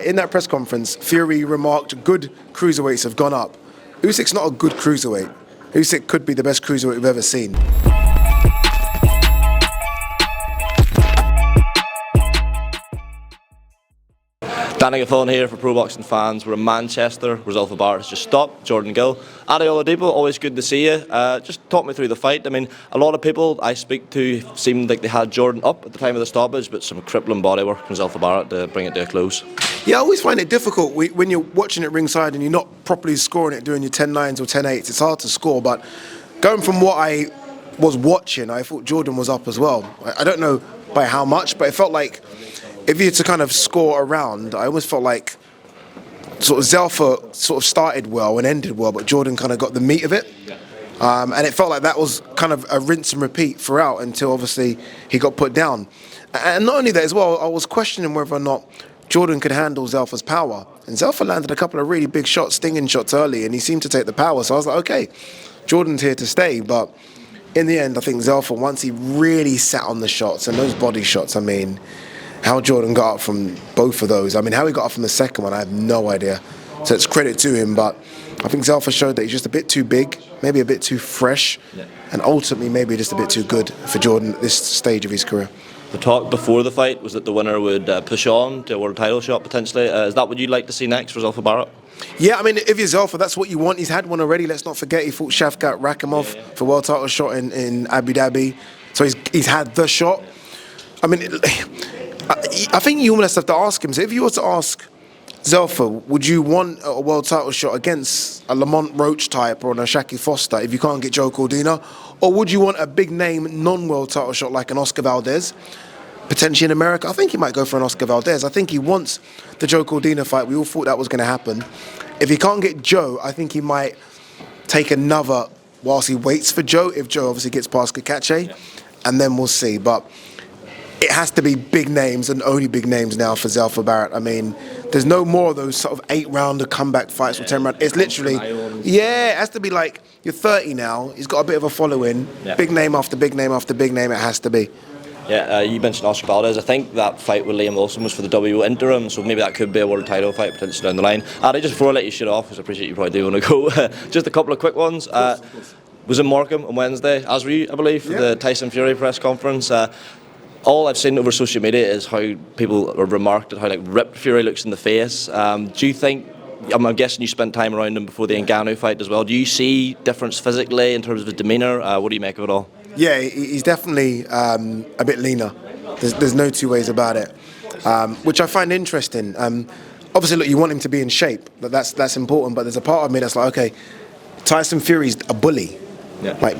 right. In that press conference, Fury remarked, good cruiserweights have gone up. Usyk's not a good cruiserweight. Usyk could be the best cruiserweight we've ever seen. Danny Gaffon here for Pro Boxing Fans. We're in Manchester, where Zelfa Barrett has just stopped. Jordan Gill. Ade Oladipo, always good to see you. Just talk me through the fight. I mean, a lot of people I speak to seemed like they had Jordan up at the time of the stoppage, but some crippling bodywork from Zelfa Barrett to bring it to a close. Yeah, I always find it difficult when you're watching it ringside and you're not properly scoring it, doing your 10-9s or 10-8s. It's hard to score, but going from what I was watching, I thought Jordan was up as well. I don't know by how much, but it felt like if you had to kind of score around, I almost felt like sort of Zelfa sort of started well and ended well, but Jordan kind of got the meat of it. And it felt like that was kind of a rinse and repeat throughout until obviously he got put down. And not only that as well, I was questioning whether or not Jordan could handle Zelfa's power. And Zelfa landed a couple of really big shots, stinging shots early, and he seemed to take the power. So I was like, okay, Jordan's here to stay. But in the end, I think Zelfa, once he really sat on the shots and those body shots, I mean, how Jordan got up from both of those. I mean, how he got up from the second one, I have no idea. So it's credit to him, but I think Zelfa showed that he's just a bit too big, maybe a bit too fresh, and ultimately maybe just a bit too good for Jordan at this stage of his career. The talk before the fight was that the winner would push on to a world title shot potentially. Is that what you'd like to see next for Zelfa Barrett? Yeah, I mean, if you're Zelfa, that's what you want. He's had one already. Let's not forget he fought Shavkat Rakhimov for world title shot in Abu Dhabi. So he's had the shot. I mean, I think you almost have to ask him. So if you were to ask Zelfa, would you want a world title shot against a Lamont Roach type or an Ashaki Foster if you can't get Joe Cordina? Or would you want a big name non-world title shot like an Oscar Valdez? Potentially in America, I think he might go for an Oscar Valdez. I think he wants the Joe Cordina fight. We all thought that was going to happen. If he can't get Joe, I think he might take another whilst he waits for Joe, if Joe obviously gets past Kakache, and then we'll see. But it has to be big names and only big names now for Zelfa Barrett. I mean, there's no more of those sort of 8-rounder comeback fights or 10-round. It's literally, it has to be like, you're 30 now, he's got a bit of a following, big name after big name after big name, it has to be. Yeah, you mentioned Oscar Valdez. I think that fight with Liam Wilson was for the WO interim, so maybe that could be a world title fight potentially down the line. Ade, just before I let you shut off, because I appreciate you probably do want to go, just a couple of quick ones. Was in Morecambe on Wednesday, as were you, I believe, for the Tyson Fury press conference. All I've seen over social media is how people have remarked at how ripped Fury looks in the face. Do you think, I'm guessing you spent time around him before the Ngannou fight as well, do you see difference physically in terms of his demeanour? What do you make of it all? Yeah, he's definitely a bit leaner. There's no two ways about it, which I find interesting. Obviously, look, you want him to be in shape, but that's important. But there's a part of me that's like, okay, Tyson Fury's a bully. Yeah. Like,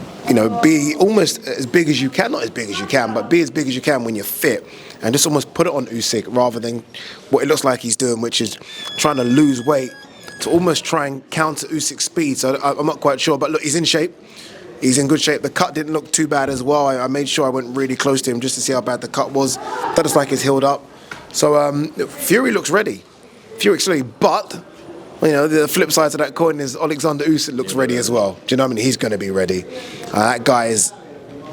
be almost as big as you can, not as big as you can, but be as big as you can when you're fit, and just almost put it on Usyk rather than what it looks like he's doing, which is trying to lose weight to almost try and counter Usyk's speed. So I'm not quite sure, but look, he's in shape. He's in good shape. The cut didn't look too bad as well. I made sure I went really close to him just to see how bad the cut was. That looks like it's healed up. So Fury looks ready. Fury's ready, but the flip side to that coin is Alexander Usyk looks ready as well. Do you know what I mean? He's going to be ready. That guy is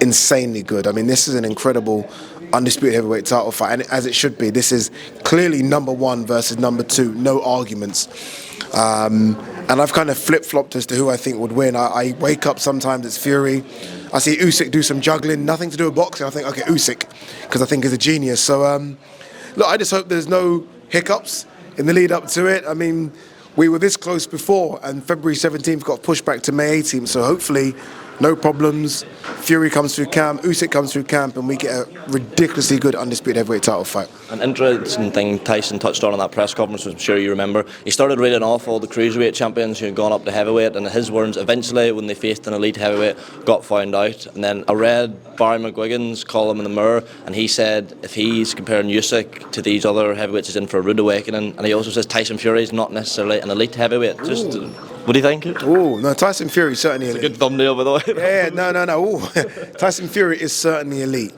insanely good. I mean, this is an incredible undisputed heavyweight title fight, and as it should be. This is clearly number one versus number two, no arguments. And I've kind of flip-flopped as to who I think would win. I wake up sometimes, it's Fury. I see Usyk do some juggling, nothing to do with boxing. I think, okay, Usyk, because I think he's a genius. So, look, I just hope there's no hiccups in the lead up to it. I mean, we were this close before, and February 17th got pushed back to May 18th, so hopefully no problems. Fury comes through camp, Usyk comes through camp, and we get a ridiculously good undisputed heavyweight title fight. An interesting thing Tyson touched on in that press conference, which I'm sure you remember, he started reading off all the cruiserweight champions who had gone up to heavyweight, and in his words, eventually when they faced an elite heavyweight, got found out. And then I read Barry McGuigan's column in the Mirror, and he said if he's comparing Usyk to these other heavyweights, he's in for a rude awakening. And he also says Tyson Fury is not necessarily an elite heavyweight. Just, what do you think? Oh no, Tyson Fury is certainly elite. It's a good thumbnail, by the way. Yeah, no. Ooh. Tyson Fury is certainly elite.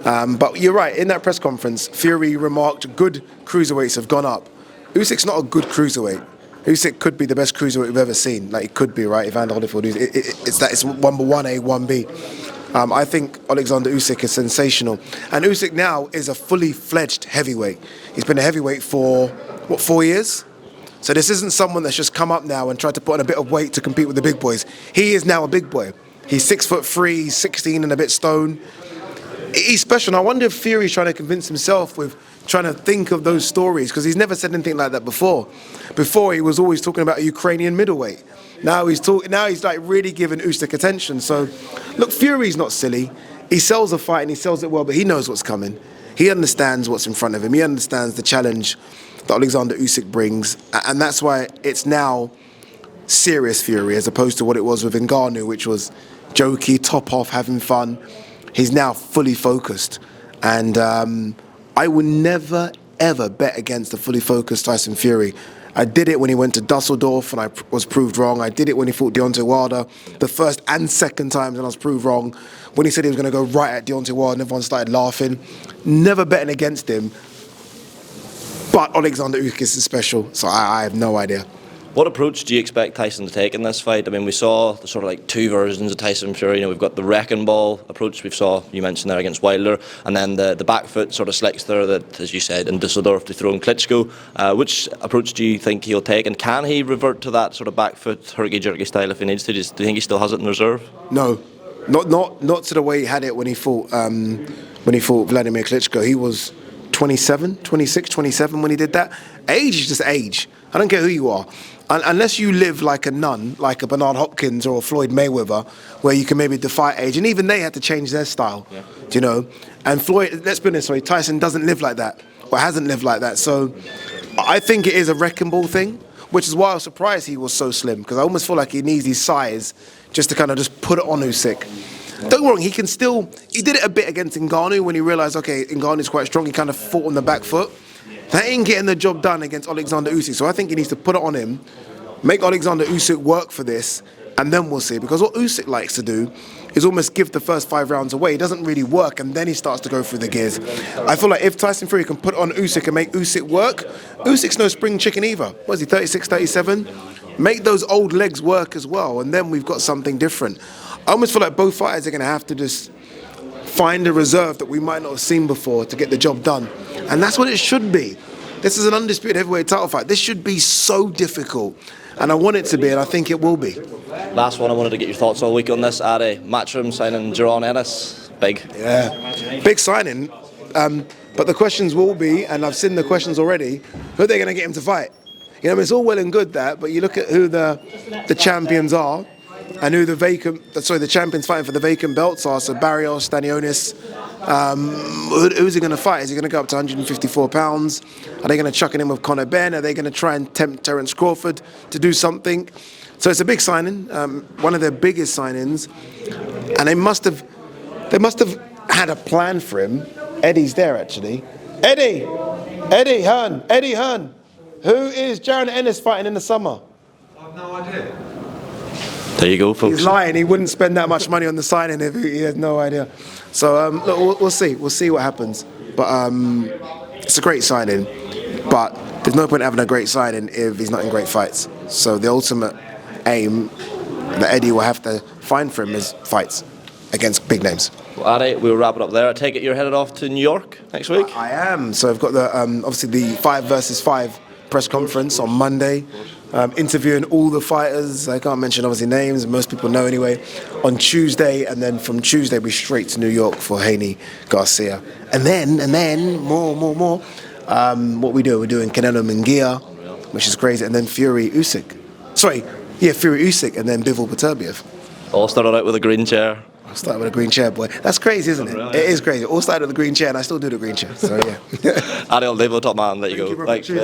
But you're right, in that press conference, Fury remarked, good cruiserweights have gone up. Usyk's not a good cruiserweight. Usyk could be the best cruiserweight we've ever seen. Like, it could be, right? If Ade Oladipo it's number 1A, 1B. I think Alexander Usyk is sensational. And Usyk now is a fully fledged heavyweight. He's been a heavyweight for 4 years? So this isn't someone that's just come up now and tried to put on a bit of weight to compete with the big boys. He is now a big boy. He's 6'3", he's 16 and a bit stone. He's special. And I wonder if Fury's trying to convince himself with trying to think of those stories, because he's never said anything like that before. Before, he was always talking about a Ukrainian middleweight. Now he's like really giving Usyk attention. So, look, Fury's not silly. He sells a fight and he sells it well, but he knows what's coming. He understands what's in front of him. He understands the challenge that Alexander Usyk brings, and that's why it's now serious Fury as opposed to what it was with Ngannou, which was jokey, top off, having fun. He's now fully focused, and I would never ever bet against a fully focused Tyson Fury. I did it when he went to Dusseldorf and I was proved wrong. I did it when he fought Deontay Wilder the first and second times and I was proved wrong. When he said he was going to go right at Deontay Wilder and everyone started laughing. Never betting against him. But Alexander Usyk is special, so I have no idea. What approach do you expect Tyson to take in this fight? I mean, we saw the sort of like two versions of Tyson Fury. You know, we've got the wrecking ball approach you mentioned there against Wilder, and then the back foot sort of slicks there that, as you said, in Dusseldorf to throw in Klitschko. Which approach do you think he'll take, and can he revert to that sort of back foot herky-jerky style if he needs to? Do you think he still has it in reserve? No, not to the way he had it when he fought Vladimir Klitschko. He was 27, 26, 27 when he did that. Age is just age. I don't care who you are. Unless you live like a nun, like a Bernard Hopkins or a Floyd Mayweather, where you can maybe defy age, and even they had to change their style, you know. And Floyd, let's be honest, Tyson doesn't live like that, or hasn't lived like that. So I think it is a wrecking ball thing, which is why I was surprised he was so slim, because I almost feel like he needs his size just to kind of just put it on Usyk. Don't get me wrong, he did it a bit against Ngannou when he realised, okay, Ngannou's quite strong, he kind of fought on the back foot. That ain't getting the job done against Alexander Usyk. So I think he needs to put it on him, make Alexander Usyk work for this, and then we'll see. Because what Usyk likes to do is almost give the first 5 rounds away. He doesn't really work, and then he starts to go through the gears. I feel like if Tyson Fury can put on Usyk and make Usyk work, Usyk's no spring chicken either. What is he, 36, 37? Make those old legs work as well, and then we've got something different. I almost feel like both fighters are going to have to just find a reserve that we might not have seen before to get the job done. And that's what it should be. This is an undisputed heavyweight title fight. This should be so difficult. And I want it to be, and I think it will be. Last one, I wanted to get your thoughts all week on this. Ade, Matchroom signing Jaron Ennis. Big. Yeah, big signing. But the questions will be, and I've seen the questions already, who are they going to get him to fight? You know, it's all well and good that, but you look at who the champions are, and who the champions fighting for the vacant belts are. So Barrios, Stanionis. Who's he going to fight? Is he going to go up to 154 pounds? Are they going to chuck it in with Conor Benn? Are they going to try and tempt Terence Crawford to do something? So it's a big signing, one of their biggest signings, and they must have had a plan for him. Eddie's there actually. Eddie Hearn. Who is Jaron Ennis fighting in the summer? I've no idea. There you go, folks. He's lying. He wouldn't spend that much money on the signing if he has no idea. So look, we'll see. We'll see what happens. But it's a great signing. But there's no point having a great signing if he's not in great fights. So the ultimate aim that Eddie will have to find for him is fights against big names. Well, Ade, we'll wrap it up there. I take it you're headed off to New York next week? I am. So I've got the obviously the 5 versus 5 press conference on Monday. Interviewing all the fighters. I can't mention obviously names, most people know anyway. On Tuesday, and then from Tuesday we're straight to New York for Haney Garcia. And then more. What we do? We're doing Canelo Mcguigan, which is crazy, and then Fury Usyk. Fury Usyk, and then Bivol Beterbiev. All started out with a green chair. I started with a green chair, boy. That's crazy, isn't it? It is crazy. All started with a green chair, and I still do the green chair. So yeah. Ade Oladipo, top man. Let you go. Thank you.